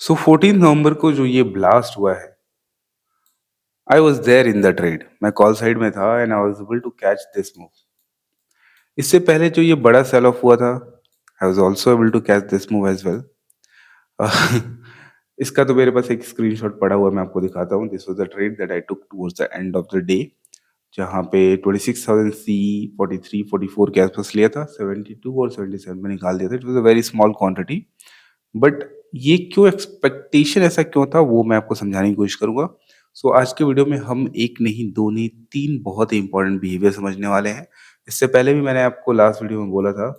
सो 14 नवंबर को जो ये ब्लास्ट हुआ है, I was there in the trade. मैं कॉल साइड में था and I was able to catch this move. इससे पहले जो ये बड़ा सेल ऑफ हुआ था, I was also able to catch this move as well. इसका तो मेरे पास एक स्क्रीनशॉट पड़ा हुआ है, मैं आपको दिखाता हूँ। This was the trade that I took towards the end of the day, जहाँ पे 26,000 सी 43 44 के आसपास लिया था, 72 और 77 में निकाल दिया था। It was a very small quantity, but ये क्यों, एक्सपेक्टेशन ऐसा क्यों था, वो मैं आपको समझाने की कोशिश करूंगा। सो आज के वीडियो में हम एक नहीं, दो नहीं, तीन बहुत ही इंपॉर्टेंट बिहेवियर समझने वाले हैं। इससे पहले भी मैंने आपको लास्ट वीडियो में बोला था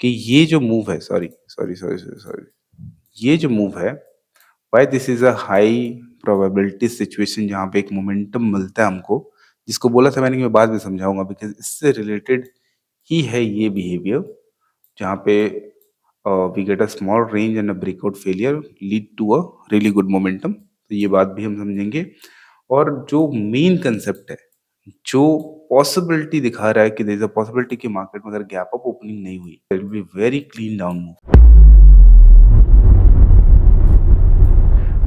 कि ये जो मूव है, sorry sorry sorry sorry sorry, ये जो मूव है, why this is a high probability situation जहाँ पे एक मोमेंटम मिलता है हमको, जिसको बोला था मैंने कि मैं बाद में समझाऊंगा, बिकॉज इससे रिलेटेड ही है ये बिहेवियर, जहाँ पे we get a small range and a breakout failure lead to a really good momentum. तो ये बात भी हम समझेंगे। और जो मेन कंसेप्ट है, जो पॉसिबिलिटी दिखा रहा है कि देयर इज अ पॉसिबिलिटी कि मार्केट में अगर गैप अप ओपनिंग नहीं हुई, it will be very clean down move.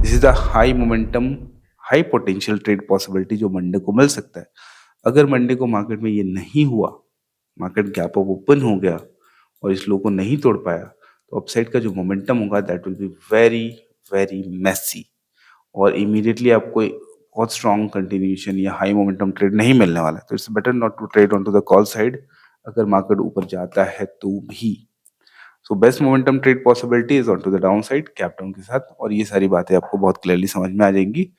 This is the high momentum, high potential trade possibility जो मंडे को मिल सकता है। अगर मंडे को मार्केट में ये नहीं हुआ, मार्केट गैप अप ओपन हो गया और इस लो को नहीं तोड़ पाया, तो अपसाइड का जो मोमेंटम होगा that will be very very messy, और इमीडिएटली आपको एक बहुत स्ट्रॉन्ग कंटिन्यूशन या हाई मोमेंटम ट्रेड नहीं मिलने वाला है। तो it's better not to trade on to the call side अगर मार्केट ऊपर जाता है तो भी। So best momentum trade possibility is on to the down side gap down के साथ, और ये सारी बातें आपको बहुत क्लियरली समझ में आ जाएंगी।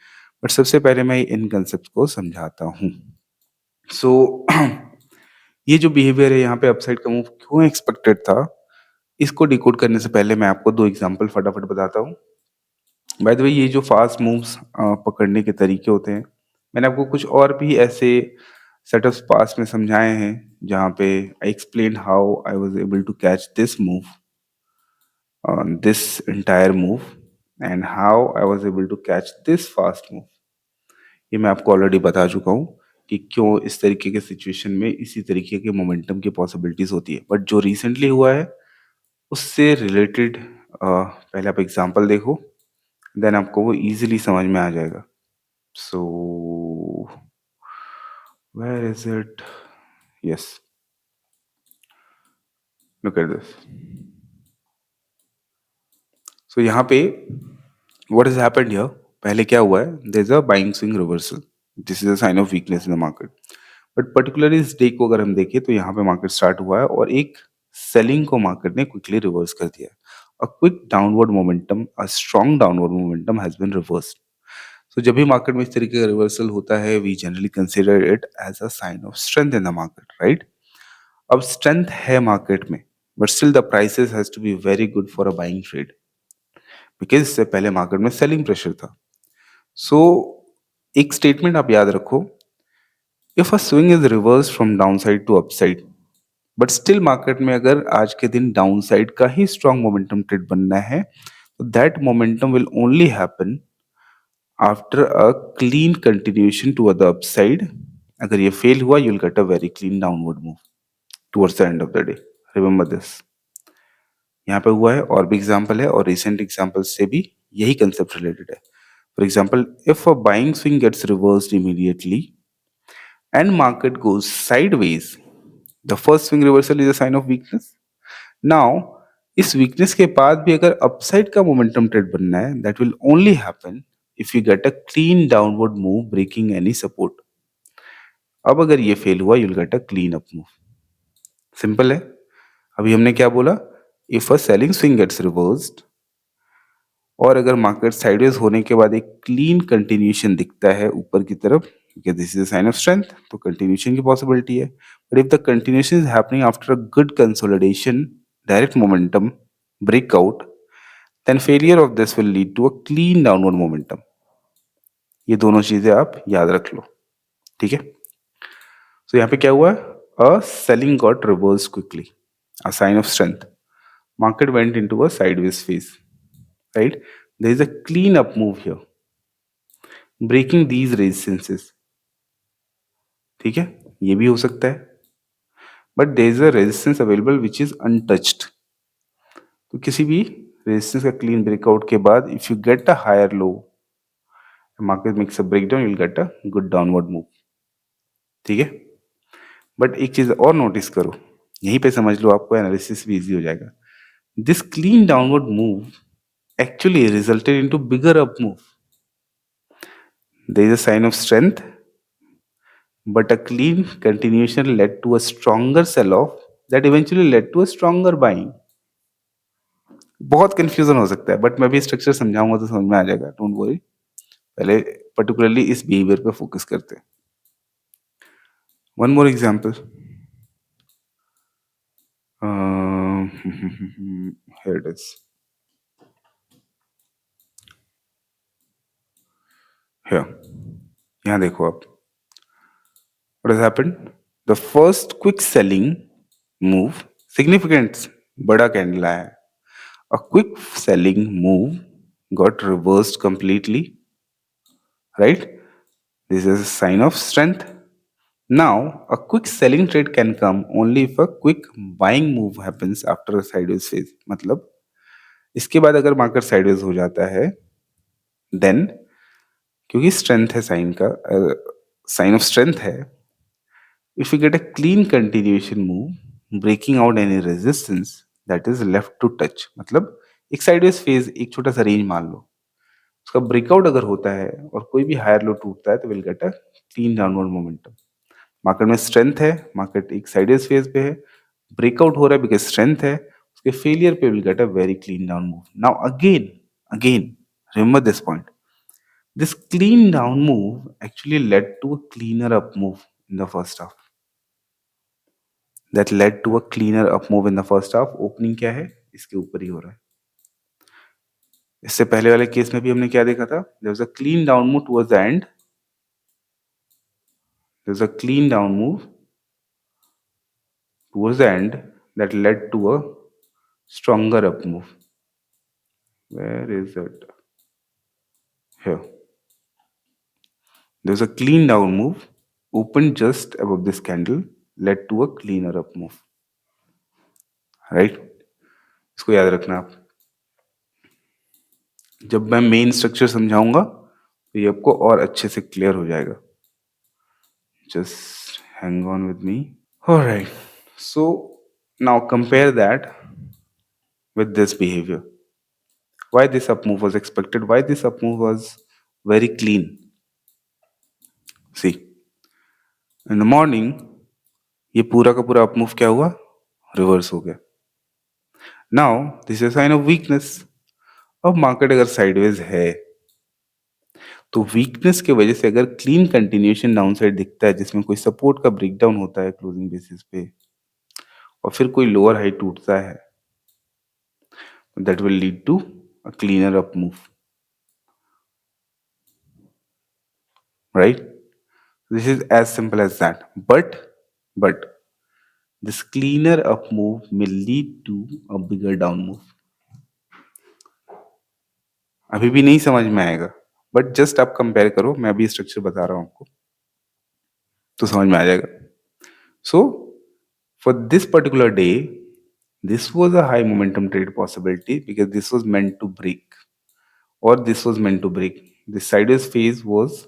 बट सबसे पहले मैं इन कंसेप्ट को समझाता हूँ। सो ये जो बिहेवियर है यहाँ पे अपसाइड का मूव क्यों एक्सपेक्टेड था, इसको डिकोड करने से पहले मैं आपको दो एग्जांपल फटाफट बताता हूँ। बाय द वे, ये जो फास्ट मूव्स पकड़ने के तरीके होते हैं, मैंने आपको कुछ और भी ऐसे सेटअप्स पास में समझाए हैं, जहाँ पे I explain how I was able to catch this move, this entire move, and how I was able to catch this fast move। ये मैं आपको ऑलरेडी बता चुका हूँ कि क्यों इस तरीके के सिचुएशन में इसी तरीके के मोमेंटम की पॉसिबिलिटीज होती है। बट जो रिसेंटली हुआ है उससे रिलेटेड पहले आप एग्जांपल देखो, देन आपको वो इजीली समझ में आ जाएगा। So where is it, yes, look at this. So यहाँ पे what has happened here, पहले क्या हुआ है, there is a buying swing reversal, this is a sign of weakness in the market। But particularly इस डे को अगर हम देखें तो यहाँ पे मार्केट स्टार्ट हुआ है और एक सेलिंग को मार्केट ने क्विकली रिवर्स कर दिया। A quick downward momentum, a strong downward momentum has been reversed. So जब भी मार्केट में इस तरीके का रिवर्सल होता है, we generally consider it as a sign of strength in the market, right. अब स्ट्रेंथ है मार्केट में, but still the prices has to be very good for a buying trade, because इससे पहले मार्केट में selling pressure था। सो एक statement आप याद रखो, if a swing is reverse from down side to upside, but still market में अगर आज के दिन डाउन साइड का ही स्ट्रॉन्ग मोमेंटम ट्रेड बनना है, तो that momentum will only happen after a clean continuation to the upside. अगर ये फेल हुआ, you will get a very clean downward move towards the end of the day. Remember this. यहाँ पे हुआ है, और भी एग्जाम्पल है, और रिसेंट एग्जाम्पल से भी यही कंसेप्ट रिलेटेड है। For example, if a buying swing gets reversed immediately and market goes sideways, the first swing reversal is a sign of weakness. Now, इस वीकनेस के बाद भी अगर अपसाइड का मोमेंटम ट्रेड बनना है, that will only happen if you get a clean downward move breaking any support. अब अगर ये फेल हुआ, you'll get a clean up move. Simple है। अभी हमने क्या बोला, if a selling swing gets reversed, और अगर मार्केट साइडवेज होने के बाद एक क्लीन कंटिन्यूशन दिखता है ऊपर की तरफ, this is a sign of strength, तो कंटिन्यूशन की पॉसिबिलिटी है। But if the continuation is happening after a good consolidation, direct momentum breakout, then failure of this will lead to a clean downward momentum. ये दोनों चीजें आप याद रख लो, ठीक है। तो यहाँ पे क्या हुआ, a selling got reverse quickly, a sign of strength, market went into a sideways phase, right? There is a clean up move here, breaking these resistances, ठीक है, ये भी हो सकता है। But there is a resistance available which is untouched, तो किसी भी रेजिस्टेंस का क्लीन ब्रेकआउट के बाद if you get a higher low, market makes a breakdown, you will get a good downward move. ठीक है, बट एक चीज और नोटिस करो, यहीं पे समझ लो, आपको एनालिसिस भी इजी हो जाएगा। This clean downward move actually resulted into bigger up move. There is a sign of strength, but a clean continuation led to a stronger sell-off that eventually led to a stronger buying. बहुत confusion हो सकता है, but मैं भी structure समझाऊंगा तो समझ में आ जाएगा, डोंट वरी। पहले पर्टिकुलरली इस बिहेवियर पे फोकस करते हैं। One more example, here it is, here, यहाँ देखो आप, what has happened? The first quick selling move, significant, बड़ा कैंडल आया है। A quick selling move got reversed completely, right? This is a sign of strength. Now, a quick selling trade can come only if a quick buying move happens after a sideways phase. मतलब इसके बाद अगर market sideways हो जाता है, then क्योंकि strength है sign का, साइन ऑफ स्ट्रेंथ है, if you get a clean continuation move breaking out any resistance that is left to touch, मतलब एक साइडवेज फेज, एक छोटा सा रेंज मान लो, उसका ब्रेकआउट अगर होता है और कोई भी हायर लो टूटता है तो will get a clean downward momentum. Market में स्ट्रेंथ है, मार्केट एक साइडवेज फेज पे है, ब्रेकआउट हो रहा है बिकॉज स्ट्रेंथ है, उसके फेलियर पे will get a very clean down move. Now again again remember this point, this clean down move actually led to a cleaner up move in the first half, that led to a cleaner up move in the first half। Opening क्या है, इसके ऊपर ही हो रहा है। इससे पहले वाले केस में भी हमने क्या देखा था, there was a clean down move towards the end, there was a clean down move towards the end that led to a stronger up move। Where is it? Here, there was a clean down move opened just above this candle, led to a cleaner up move, right? इसको याद रखना आप, जब मैं main structure समझाऊंगा तो ये आपको और अच्छे से क्लियर हो जाएगा। Just hang on with me. All right. So now compare that with this behavior. Why this up move was expected? Why this up move was very clean? See, in the morning, ये पूरा का पूरा up move क्या हुआ? Reverse हो गया। Now this is a sign of weakness. अब market अगर साइडवेज है तो वीकनेस की वजह से अगर क्लीन कंटिन्यूएशन डाउन साइड दिखता है जिसमें कोई सपोर्ट का ब्रेकडाउन होता है क्लोजिंग बेसिस पे और फिर कोई लोअर हाई टूटता है, that will lead to a cleaner up move, right? This is as simple as that, but this cleaner up move will lead to a bigger down move। अभी भी नहीं समझ में आएगा, बट जस्ट आप compare करो, मैं अभी स्ट्रक्चर बता रहा हूं आपको तो समझ में आ जाएगा। सो for this particular day, this was a high momentum trade possibility because this was meant to break, or this was meant to break. The sideways phase was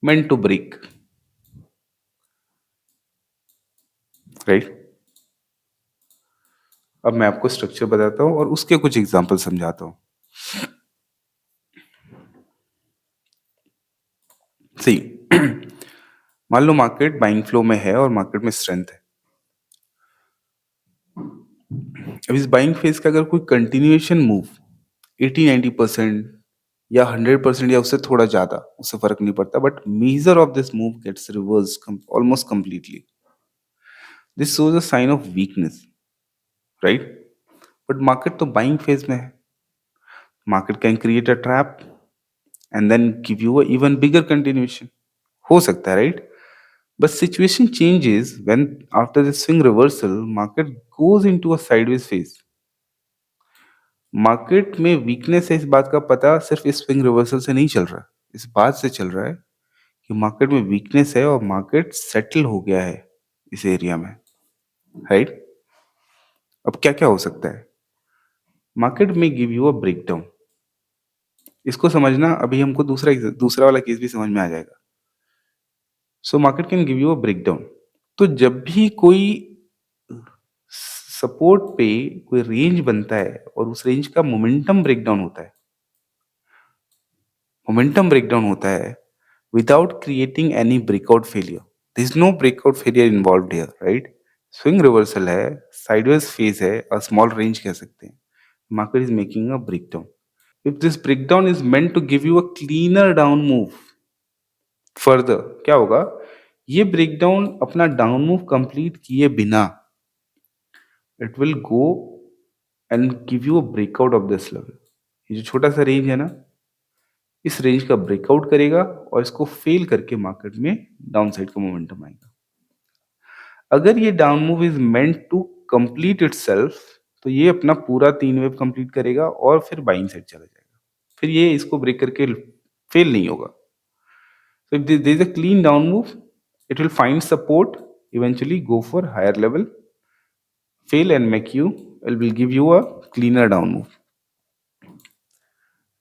meant to break, right? अब मैं आपको structure बताता हूं और उसके कुछ example समझाता हूं। सी मान लो मार्केट बाइंग फ्लो में है और मार्केट में स्ट्रेंथ है। अब इस बाइंग फेज का अगर कोई कंटिन्यूएशन मूव 80-90% या 100% या उससे थोड़ा ज्यादा, उससे फर्क नहीं पड़ता, but major of this move gets reverse almost completely, this shows a sign of weakness, right? But market तो बाइंग फेज में है, market can create a trap and then give you an even bigger continuation, हो सकता है, right? But situation changes when after the swing reversal, market goes into a sideways phase. Market में weakness है, इस बात का पता सिर्फ इस स्विंग रिवर्सल से नहीं चल रहा, इस बात से चल रहा है कि मार्केट में वीकनेस है और मार्केट सेटल हो गया है इस एरिया में, राइट? अब क्या क्या हो सकता है? मार्केट में गिव यू अ ब्रेकडाउन। इसको समझना, अभी हमको दूसरा वाला केस भी समझ में आ जाएगा। So market can give you a breakdown. तो जब भी कोई सपोर्ट पे कोई रेंज बनता है और उस रेंज का मोमेंटम ब्रेकडाउन होता है without creating any breakout failure, there is no breakout failure involved here, right? Swing reversal है, साइडवेज फेज है, और स्मॉल रेंज कह सकते हैं। Market is making a breakdown. If this breakdown is meant to give you a cleaner down move further, क्या होगा? ये breakdown अपना डाउन मूव कंप्लीट किए बिना it will go and give you a breakout of this level. ये जो छोटा सा रेंज है ना, इस रेंज का ब्रेकआउट करेगा और इसको फेल करके मार्केट में डाउन साइड का मोमेंटम आएगा। अगर ये down move is meant to complete itself, तो ये अपना पूरा 3 वेव कंप्लीट करेगा और फिर बाइंग साइड चला जाएगा। फिर ये इसको ब्रेक करके फेल नहीं होगा। So if there is a clean down move, it will find support, eventually go for higher level, fail and make you, it will give you a cleaner down move.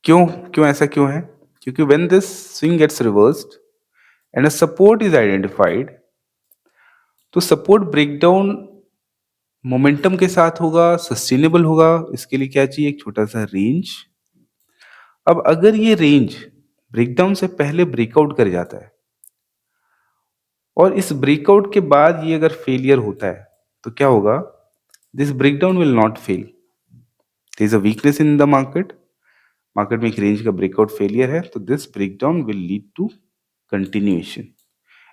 क्यों क्यों ऐसा क्यों है? क्योंकि when this swing gets reversed and a support is identified, तो support breakdown momentum के साथ होगा, सस्टेनेबल होगा। इसके लिए क्या चाहिए? एक छोटा सा रेंज। अब अगर ये रेंज ब्रेकडाउन से पहले ब्रेकआउट कर जाता है और इस ब्रेकआउट के बाद ये अगर फेलियर होता है, तो क्या होगा? This breakdown will not fail. There is a weakness in the market, market में एक रेंज का ब्रेकआउट फेलियर है, तो this breakdown will lead to continuation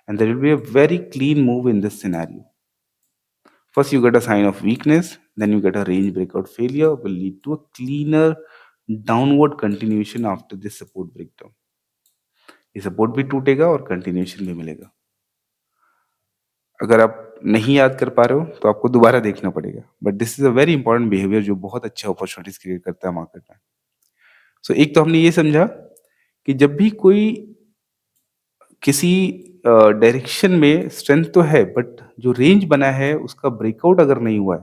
and there will be a very clean move in this scenario. First you get a sign of weakness, then you get a range breakout failure will lead to a cleaner downward continuation after this support breakdown. ये support भी टूटेगा और continuation भी मिलेगा। अगर आप नहीं याद कर पा रहे हो तो आपको दोबारा देखना पड़ेगा, but this is a very important behaviour जो बहुत अच्छे अपॉर्चुनिटीज क्रिएट करता है मार्केट में। सो एक तो हमने ये समझा कि जब भी कोई किसी डायरेक्शन में स्ट्रेंथ तो है, बट जो रेंज बना है उसका ब्रेकआउट अगर नहीं हुआ है,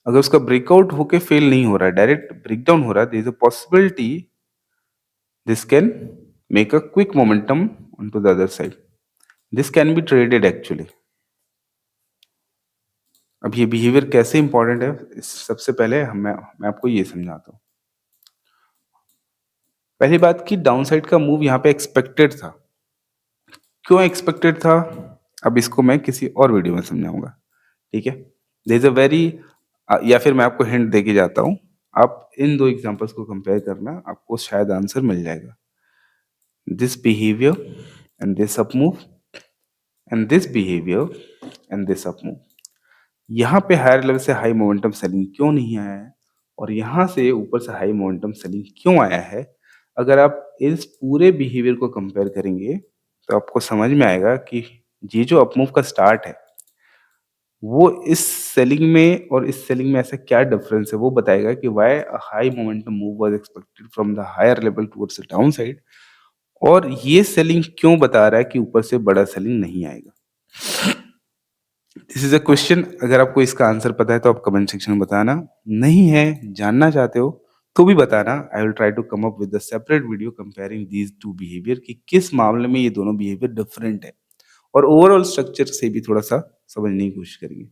अगर उसका ब्रेकआउट होके फेल नहीं हो रहा है, डायरेक्ट ब्रेकडाउन हो रहा है, there is a possibility this can make a quick momentum on to the other side. This can be traded actually. अब ये बिहेवियर कैसे इंपॉर्टेंट है, सबसे पहले मैं आपको ये समझाता हूँ। पहली बात की डाउन साइड का मूव यहाँ पे एक्सपेक्टेड था। क्यों एक्सपेक्टेड था? अब इसको मैं किसी और वीडियो में समझाऊंगा, ठीक है? देयर इज अ वेरी, या फिर मैं आपको हिंट देके जाता हूँ। आप इन दो एग्जांपल्स को कंपेयर करना, आपको शायद आंसर मिल जाएगा। This behaviour and this up move and this behaviour and this up move, यहाँ पे हायर लेवल से हाई मोमेंटम सेलिंग क्यों नहीं आया है और यहाँ से ऊपर से हाई मोमेंटम सेलिंग क्यों आया है? अगर आप इस पूरे बिहेवियर को कंपेयर करेंगे तो आपको समझ में आएगा कि ये जो अपमूव का स्टार्ट है वो इस सेलिंग में और इस सेलिंग में ऐसा क्या डिफरेंस है, वो बताएगा कि why a high momentum move was expected from the higher level towards the down side, और ये सेलिंग क्यों बता रहा है कि ऊपर से बड़ा सेलिंग नहीं आएगा। This is a question. अगर आपको इसका आंसर पता है तो आप कमेंट सेक्शन में बताना, नहीं है जानना चाहते हो तो भी बताना। I will try to come up with a separate video comparing these two behaviour कि किस मामले में ये दोनों बिहेवियर डिफरेंट है, और ओवरऑल स्ट्रक्चर से भी थोड़ा सा समझने की कोशिश करेंगे।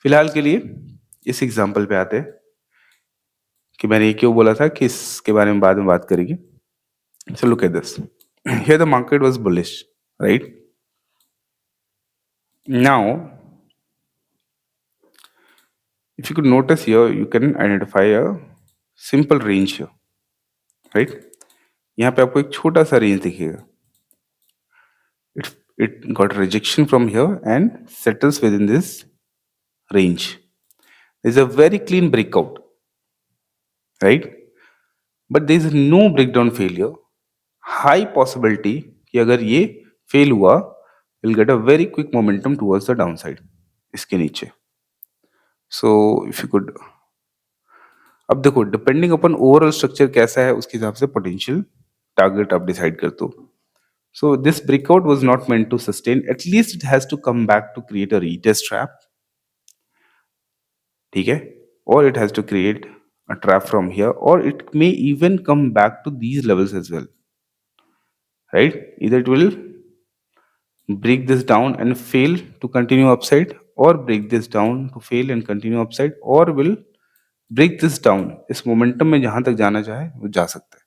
फिलहाल के लिए इस एग्जाम्पल पे आते हैं कि मैंने ये क्यों बोला था कि इसके बारे में बाद में बात करेंगे। सो look at this, here the market was bullish, right? Now if you could notice here, you can identify a simple range here, right? यहाँ पे आपको एक छोटा सा रेंज दिखेगा। It got rejection from here and settles within this range. There is a very clean breakout, right? But there is no breakdown failure. High possibility कि अगर ये fail हुआ, you'll get a very quick momentum towards the downside. इसके नीचे. So if you could, अब देखो depending अपन overall structure कैसा है उसके हिसाब से पोटेंशियल टारगेट आप डिसाइड करते हो। So this breakout was not meant to sustain. At least it has to come back to create a retest trap. ठीक है? or it has to create a trap from here, or it may even come back to these levels as well, right? Either it will break this down and fail to continue upside, or break this down to fail and continue upside, or will break this down, इस momentum में जहां तक जाना चाहे वो जा सकता है.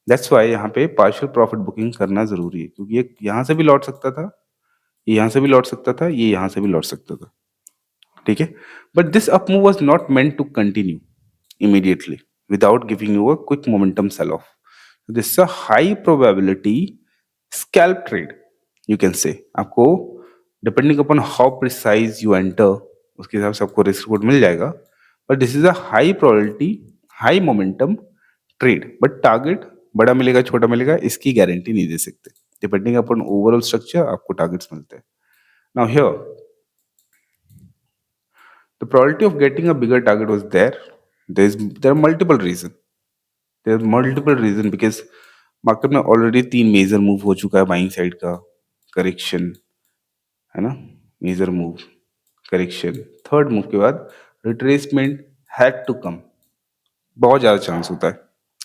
दैट्स वाई यहाँ पे पार्शियल प्रॉफिट बुकिंग करना जरूरी है, क्योंकि ये यहाँ से भी लौट सकता था, ये यहाँ से भी लौट सकता था, ये यहाँ से भी लौट सकता था. ठीक है, but this up move was not meant to continue immediately without giving you a quick momentum sell off. This is a high probability scalp trade, you can say. आपको depending upon how precise you enter, उसके हिसाब से आपको risk reward मिल जाएगा, but this is a high probability high momentum trade. But target बड़ा मिलेगा छोटा मिलेगा इसकी गारंटी नहीं दे सकते. Depending upon overall structure आपको टारगेट्स मिलते हैं. Now here the probability of getting a bigger target was there. There are multiple reasons. There are multiple reasons because market में ऑलरेडी 3 मेजर मूव हो चुका है बाइंग साइड का. Correction है ना, major move, correction, third move के बाद retracement had to come. बहुत ज्यादा चांस होता है.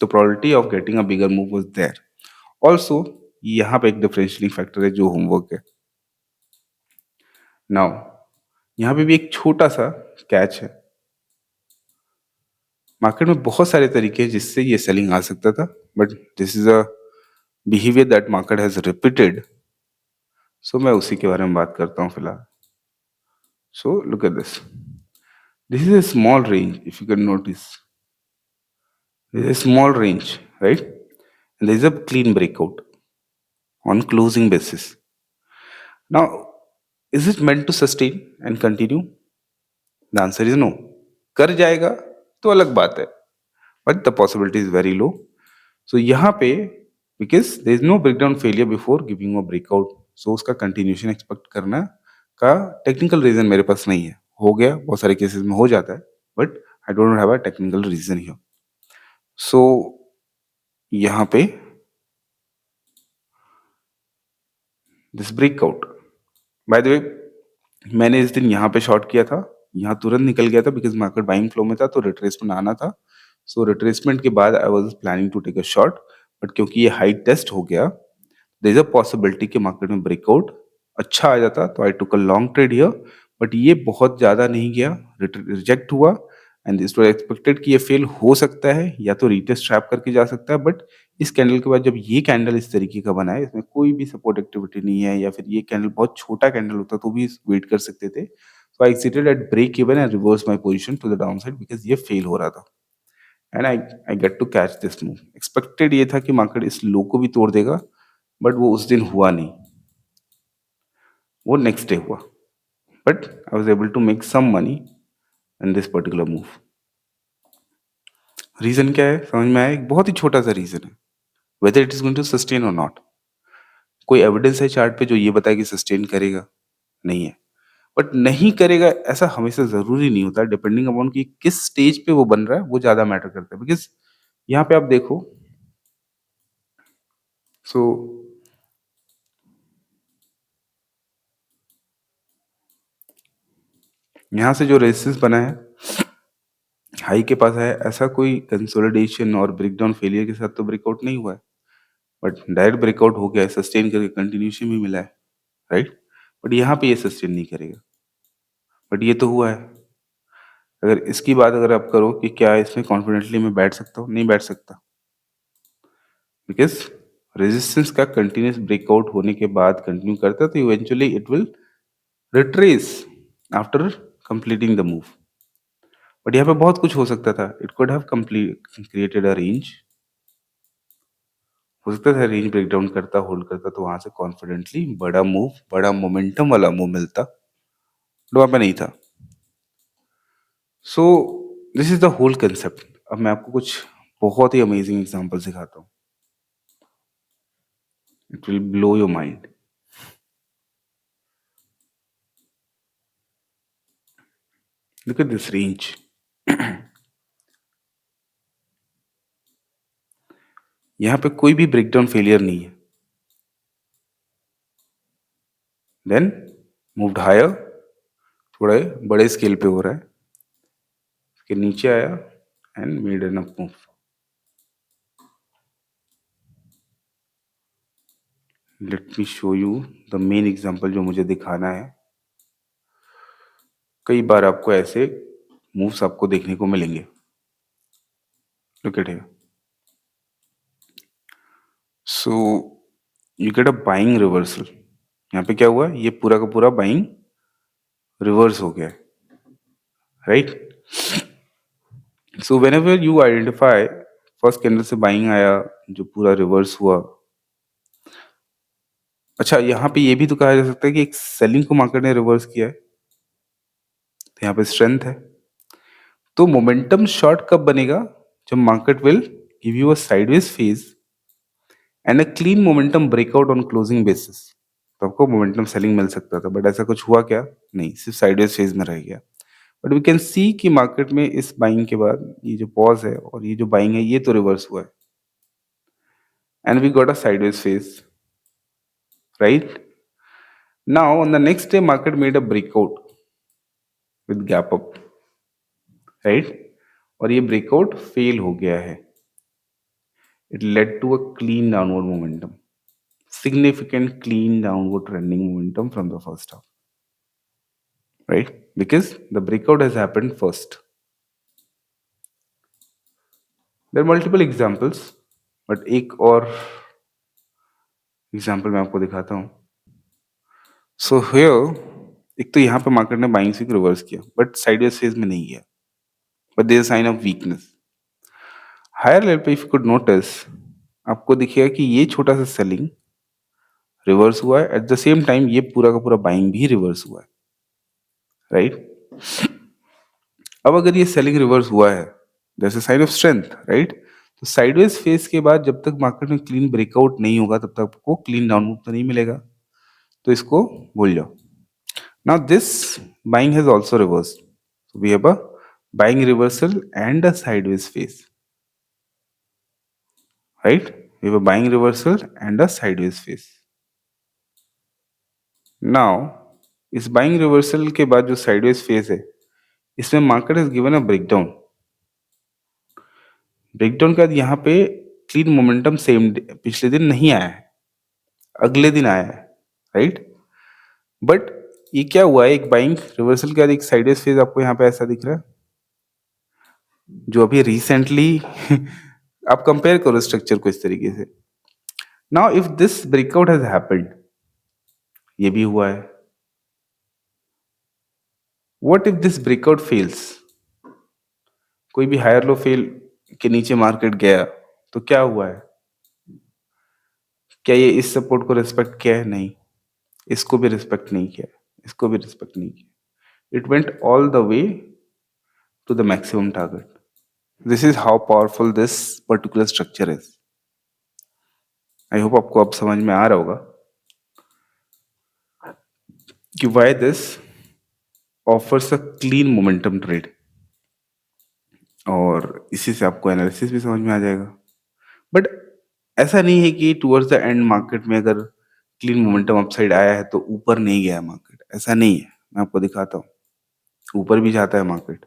तो probability of getting a bigger move was there. Also यहाँ पे एक डिफरेंशियलिंग फैक्टर है जो होमवर्क है. नाउ यहाँ पे भी एक छोटा सा कैच है. मार्केट में बहुत सारे तरीके हैं जिससे ये सेलिंग आ सकता था, but this is a behaviour that market has repeated. So मैं उसी के बारे में बात करता हूँ फिलहाल. So look at this. This is a small range, if you can notice. This is a small range, right? And there is a clean breakout on closing basis. Now, is it meant to sustain and continue? The answer is no. कर जाएगा तो अलग बात है, but the possibility is very low. So यहाँ पे because there is no breakdown failure before giving a breakout, so उसका continuation expect करना का टेक्निकल रीजन मेरे पास नहीं है. हो गया, बहुत सारे केसेस में हो जाता है, but I don't have a technical reason here. So यहाँ पे this breakout, by the way मैंने इस दिन यहाँ पे शॉर्ट किया था, यहाँ तुरंत निकल गया था बिकॉज मार्केट बाइंग फ्लो में था, तो रिट्रेसमेंट आना था. सो रिट्रेसमेंट के बाद I was planning to take a short, but क्योंकि ये हाई टेस्ट हो गया, देयर इज अ पॉसिबिलिटी कि मार्केट में ब्रेकआउट अच्छा आ जाता, तो I took a long trade here. But ये बहुत ज्यादा नहीं गया, रिजेक्ट हुआ, एंड इट वाज एक्सपेक्टेड कि ये फेल हो सकता है या तो रीटेस्ट ट्रैप करके जा सकता है. बट इस कैंडल के बाद जब ये कैंडल इस तरीके का बना है, इसमें कोई भी सपोर्ट एक्टिविटी नहीं है, या फिर ये कैंडल बहुत छोटा कैंडल होता तो भी वेट कर सकते थे. So I exited at break even and reverse my position to the down side because ये फेल हो रहा था. And I get to catch this move. Expected ये था कि मार्केट इस लो को भी तोड़ देगा, बट वो उस दिन हुआ नहीं, वो नेक्स्ट डे हुआ. But I was able to make some money in this particular move. Reason क्या है समझ में आया? एक बहुत ही छोटा सा रीजन है, whether it is going to sustain और नॉट. कोई एविडेंस है चार्ट पे जो ये बताए कि सस्टेन करेगा? नहीं है. बट नहीं करेगा ऐसा हमेशा जरूरी नहीं होता, डिपेंडिंग अपॉन कि किस स्टेज पे वो बन रहा है वो ज्यादा मैटर करता है. बिकॉज यहाँ पे आप देखो, सो यहाँ से जो रेजिस्टेंस बना है हाई के पास है, ऐसा कोई कंसोलिडेशन और ब्रेकडाउन फेलियर के साथ तो ब्रेकआउट नहीं हुआ है, बट डायरेक्ट ब्रेकआउट हो गया है, सस्टेन करके कंटिन्यूशन भी मिला है, राइट? बट यहाँ पे ये सस्टेन नहीं करेगा, बट ये तो हुआ है. अगर इसकी बात अगर आप करो कि क्या इसमें कॉन्फिडेंटली मैं बैठ सकता हूँ, नहीं बैठ सकता, बिकॉज रेजिस्टेंस का कंटिन्यूस ब्रेकआउट होने के बाद कंटिन्यू करता है तो eventually it will retrace after completing the move. But यहाँ पे बहुत कुछ हो सकता था. It could have complete created a range, हो सकता था रेंज ब्रेकडाउन करता, होल्ड करता, तो वहां से कॉन्फिडेंटली बड़ा मूव, बड़ा मोमेंटम वाला मूव मिलता, बट वहां पे नहीं था. So this is the whole concept. अब मैं आपको कुछ बहुत ही अमेजिंग एग्जांपल सिखाता हूँ. It will blow your mind. Look at this range. यहाँ पे कोई भी ब्रेकडाउन फेलियर नहीं है. देन मूव्ड हायर, थोड़े बड़े स्केल पे हो रहा है. के नीचे आया and made an up move. Let me show you the main example जो मुझे दिखाना है। कई बार आपको ऐसे मूव्स आपको देखने को मिलेंगे। Look at here. So you get a buying reversal. यहाँ पे क्या हुआ, ये पूरा का पूरा बाइंग रिवर्स हो गया है, right. So when ever you identify first candle से बाइंग आया जो पूरा रिवर्स हुआ। अच्छा, यहाँ पे ये भी तो कहा जा सकता है कि एक सेलिंग को मार्केट ने रिवर्स किया है, तो यहाँ पे स्ट्रेंथ है। तो मोमेंटम शॉर्ट कब बनेगा, जब market will give you a sideways phase and a clean momentum breakout on closing basis. तो आपको मोमेंटम सेलिंग मिल सकता था, बट ऐसा कुछ हुआ क्या, नहीं, सिर्फ साइडवेज फेज में रह गया। बट वी कैन सी कि मार्केट में इस बाइंग के बाद ये जो पॉज है और ये जो बाइंग है ये तो रिवर्स हुआ है and we got a sideways phase, right. Now on the next day market made a breakout with gap up, right, और ये ब्रेकआउट फेल हो गया है। It led to a clean downward momentum, significant clean downward trending momentum from the first half, right? Because the breakout has happened first. There are multiple examples, but एक और example मैं आपको दिखाता हूँ। So here एक तो यहाँ पे मार्केट ने बाइंग स्विंग रिवर्स किया, बट साइडवेज फेज में नहीं गया, but there sign of weakness. Higher level पे इफ यू कुड नोटिस, आपको दिखेगा कि ये छोटा सा सेलिंग रिवर्स हुआ है, एट द सेम टाइम ये पूरा का पूरा बाइंग भी रिवर्स हुआ है, राइट। अब अगर ये सेलिंग रिवर्स हुआ है, that's a sign of strength, right. तो साइडवेज फेज के बाद जब तक मार्केट में क्लीन ब्रेकआउट नहीं होगा तब तक आपको क्लीन डाउन मूव तो नहीं मिलेगा, तो इसको भूल जाओ। Now this buying has also reversed, so we have a buying reversal and a sideways phase, right? We have a buying reversal and a sideways phase. Now इस बाइंग रिवर्सल के बाद जो साइडवेज फेज है, इसमें market has given a breakdown. Breakdown के बाद यहाँ पे क्लीन मोमेंटम सेम पिछले दिन नहीं आया है, अगले दिन आया है, राइट। बट ये क्या हुआ है, एक बाइंग रिवर्सल के बाद एक साइडवेज फेज आपको यहाँ पे ऐसा दिख रहा है, जो अभी रिसेंटली आप कंपेयर करो स्ट्रक्चर को इस तरीके से। Now if this breakout has happened, ये भी हुआ है। What if this breakout fails, कोई भी हायर लो फेल के नीचे मार्केट गया तो क्या हुआ है, क्या ये इस सपोर्ट को रिस्पेक्ट किया है, नहीं, इसको भी रिस्पेक्ट नहीं किया, इसको भी रिस्पेक्ट नहीं किया। It went all the way to the maximum target. This is how powerful this particular structure is. I hope आपको अब समझ में आ रहा होगा कि why this offers a clean momentum trade, और इसी से आपको एनालिसिस भी समझ में आ जाएगा। बट ऐसा नहीं है कि टुवर्ड्स द एंड मार्केट में अगर क्लीन मोमेंटम अपसाइड आया है तो ऊपर नहीं गया मार्केट, ऐसा नहीं है। मैं आपको दिखाता हूँ, ऊपर भी जाता है मार्केट।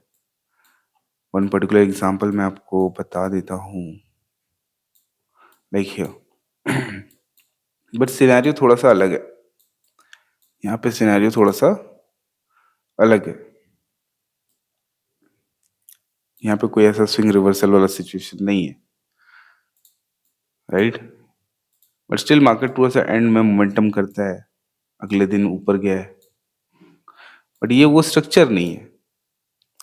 वन पर्टिकुलर एग्जांपल मैं आपको बता देता हूँ, लाइक हियर। बट सिनेरियो थोड़ा सा अलग है, यहाँ पे सिनेरियो थोड़ा सा अलग है। यहाँ पे कोई ऐसा स्विंग रिवर्सल वाला सिचुएशन नहीं है, राइट। बट स्टिल मार्केट थोड़ा सा एंड में मोमेंटम करता है, अगले दिन ऊपर गया है, बट ये वो स्ट्रक्चर नहीं है,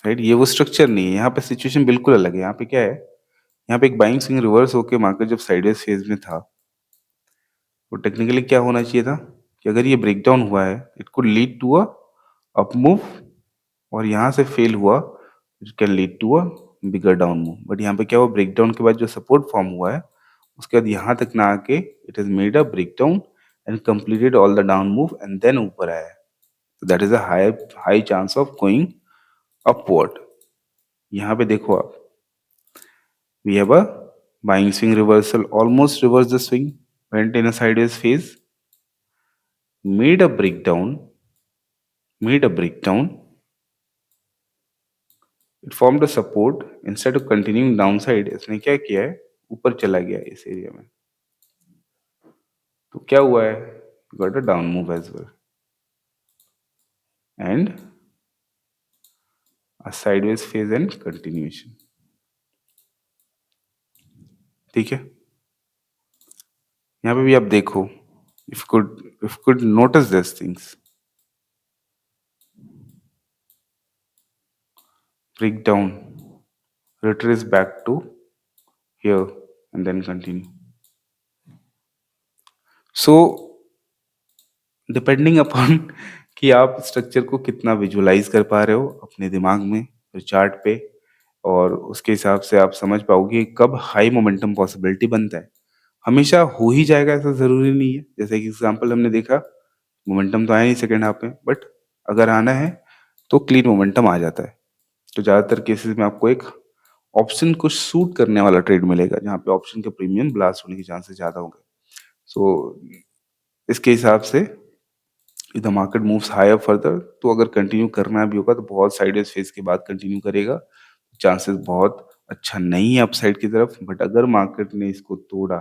राइट। ये वो स्ट्रक्चर नहीं है, यहाँ पे सिचुएशन बिल्कुल अलग है। यहाँ पे क्या है, यहाँ पे एक बाइंग स्विंग रिवर्स होके मार्केट जब साइडवेज फेज में था, तो टेक्निकली क्या होना चाहिए था कि अगर ये ब्रेकडाउन हुआ है, it could lead to a up move, और यहाँ से फेल हुआ, it can lead to a bigger down move. But यहाँ पे क्या हुआ, ब्रेकडाउन के बाद जो सपोर्ट फॉर्म हुआ है उसके बाद यहाँ तक ना आके it has made a breakdown and completed all the down move and then ऊपर आया है। तो that is a high chance of going upward. यहाँ पे देखो आप, we have a buying swing reversal, almost reversed the swing, went in a sideways phase, made a breakdown, it formed a support instead of continuing downside, इसने क्या किया है, ऊपर चला गया है इस एरिया में। तो क्या हुआ है, got a down move as well and a sideways phase and continuation. ठीक है, यहाँ पे भी आप देखो, if could notice these things, break down, retrace back to here and then continue. So depending upon कि आप स्ट्रक्चर को कितना विजुअलाइज कर पा रहे हो अपने दिमाग में चार्ट पे, और उसके हिसाब से आप समझ पाओगे कि कब हाई मोमेंटम पॉसिबिलिटी बनता है। हमेशा हो ही जाएगा ऐसा ज़रूरी नहीं है। जैसे कि एग्जांपल हमने देखा, मोमेंटम तो आया नहीं सेकंड हाफ में, बट अगर आना है तो क्लीन मोमेंटम आ जाता है। तो ज़्यादातर केसेस में आपको एक ऑप्शन को सूट करने वाला ट्रेड मिलेगा, जहाँ पे ऑप्शन के प्रीमियम ब्लास्ट होने के चांसेस ज़्यादा होंगे। सो इसके हिसाब से if the market moves higher further, तो अगर कंटिन्यू करना भी होगा तो बहुत साइडवेज फेज के बाद कंटिन्यू करेगा, चांसेस बहुत अच्छा नहीं है अपसाइड की तरफ। बट अगर मार्केट ने इसको तोड़ा,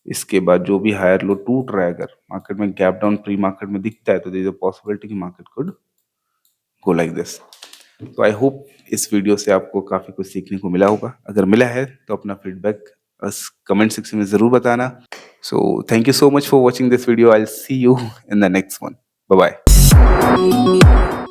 इसके बाद जो भी हायर लो टूट रहा है, अगर मार्केट में गैप डाउन प्री मार्केट में दिखता है, तो देयर इज अ पॉसिबिलिटी कि market could go like this. तो आई होप इस वीडियो से आपको काफी कुछ सीखने को मिला होगा। अगर मिला है तो अपना फीडबैक कमेंट सेक्शन में जरूर बताना। So thank you so much for watching this video. I will see you in the next one. Bye bye.